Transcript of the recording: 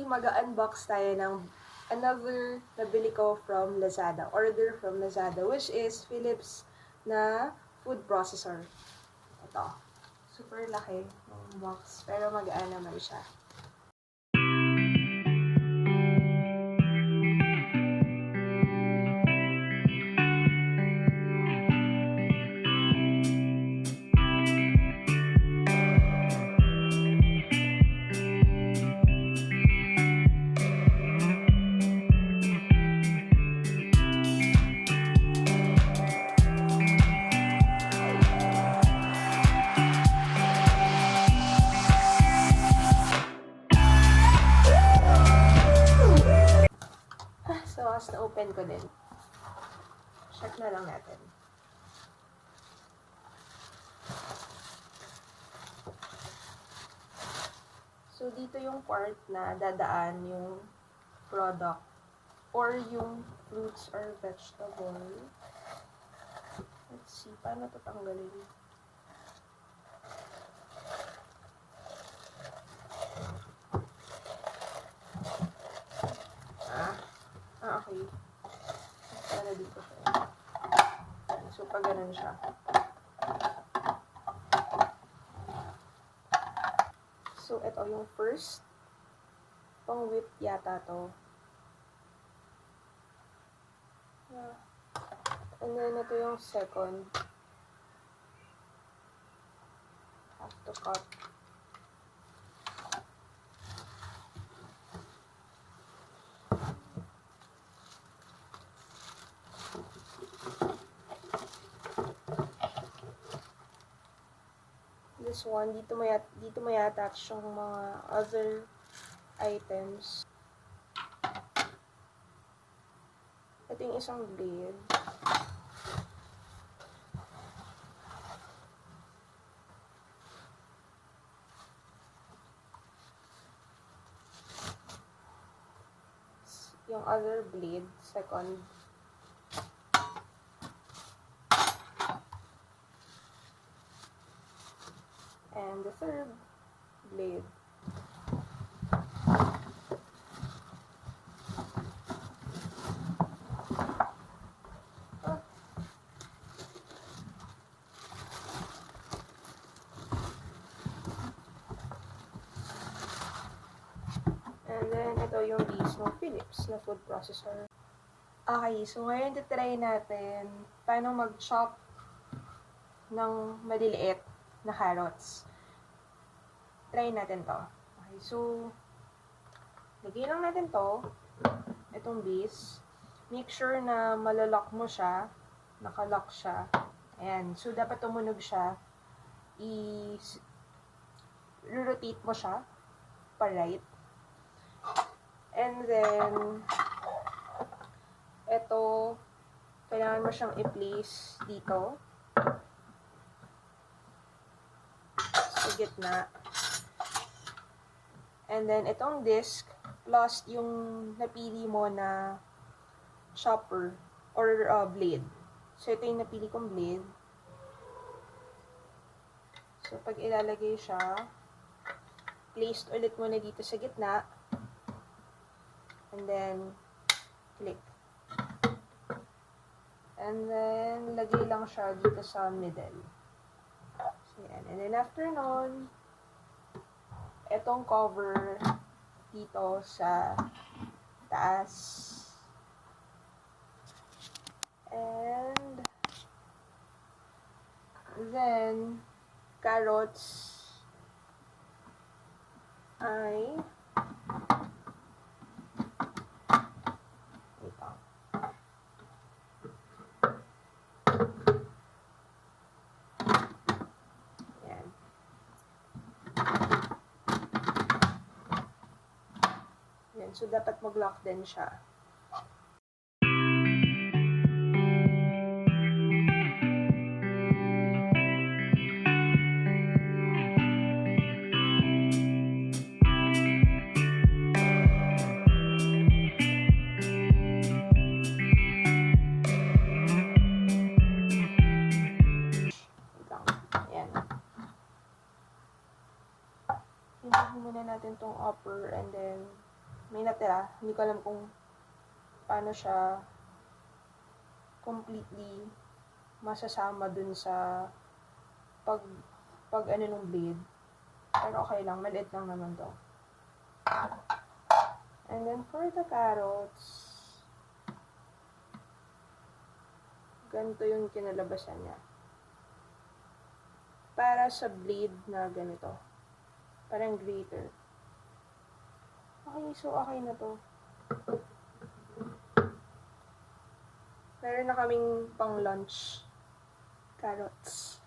mag-unbox tayo ng another nabili ko from Lazada. Order from Lazada, which is Philips na food processor. Ito. Super laki ng box, pero magaan naman siya. So, as na-open ko din. Check na lang natin. So, dito yung part na dadaan yung product or yung fruits or vegetable. Let's see, paano ito tanggalin? Okay. Para dito siya. So, pag ganun siya. So, ito yung first. Pang whip yata to. Yeah. And then, ito yung second. Have to cut. This one, dito may attach yung mga other items. Ito yung isang blade. Yung other blade, second. And the third blade. And then, ito yung base ng Philips na food processor. Okay, so ngayon titry natin paano mag-chop ng maliliit na carrots. Try natin to. Okay, so, lagay lang natin to. Itong base. Make sure na malalock mo siya. Nakalock siya. Ayan. So, dapat tumunog siya. I-rotate mo siya. Pa-right. And then, ito, kailangan mo siyang i-place dito. Sa gitna. And then, itong disc, plus yung napili mo na chopper or blade. So, ito yung napili kong blade. So, pag ilalagay siya, placed ulit mo na dito sa gitna. And then, click. And then, lagay lang siya dito sa middle. So, yan. And then, after nun, etong cover dito sa taas. And then, carrots ay ito. Yan. Yan. So, dapat mag-lock din siya. Hinuhin muna natin tong upper and then may natira. Hindi ko alam kung paano siya completely masasama dun sa pag ano ng blade. Pero okay lang, maliit lang naman to. And then for the carrots, ganito yung kinalabasan niya. Para sa blade na ganito. Parang grater. Okay, so okay na to. Meron na kaming pang lunch carrots.